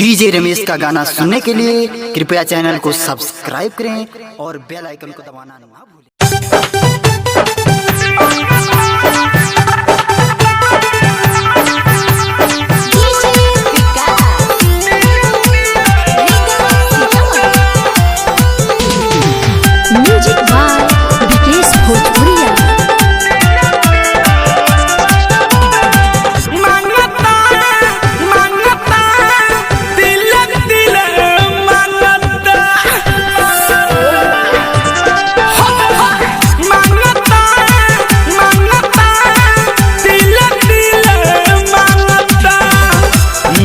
DJ Ramesh का गाना सुनने के लिए कृपया चैनल को सब्सक्राइब करें और बेल आइकन को दबाना ना भूलें। म्यूजिक बाय विकेश भोजपुरिया।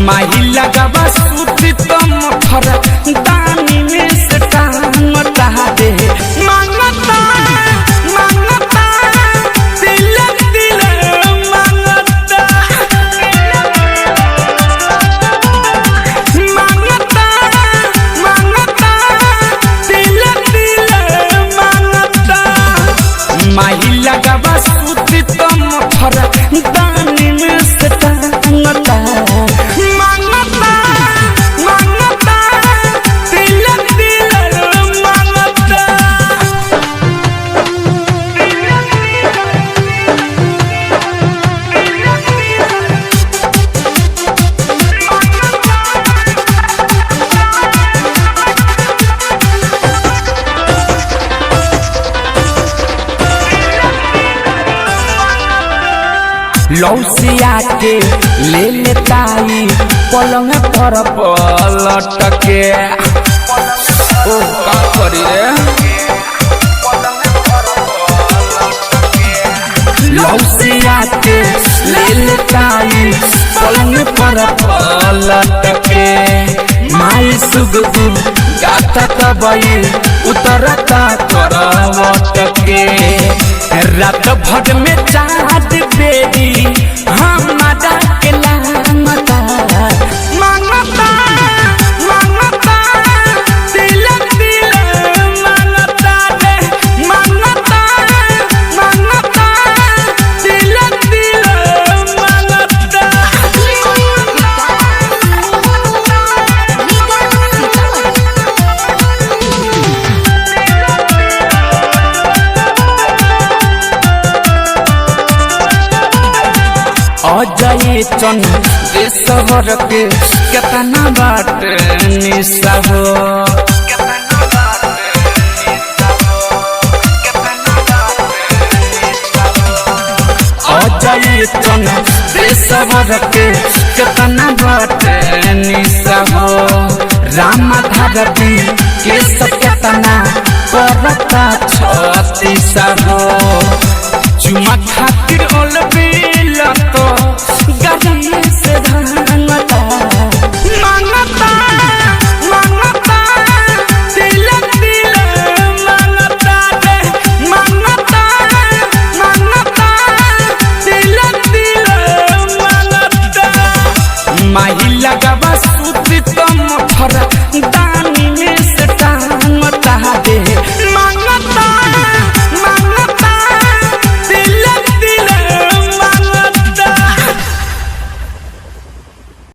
महिला गवा सूती तम फर दानी में से टांगता दे मांगता मांगता दिल दिल मांगता मांगता मांगता दिल दिल मांगता महिला गवा सूती तम फर दानी में से टांगता लौसिया के ले लेताई पलंग पर पलटके ओ का करी रे लौसिया के ले लेताई पलंग पर पलटके माई सुगु गाता तबई उतरता करवटके रात भर में चाहत बेरी हमारा के लामता मांगता मांगता दिल दिल मांगता रे मांगता मांगता दिल दिल मांगता अजय चन देशवर के केतना बाट निशा हो अजय चन देशवर के केतना बाट निशा हो राम धारती के सकेतना परता छतीसा हो चुमा खातिर ओलबे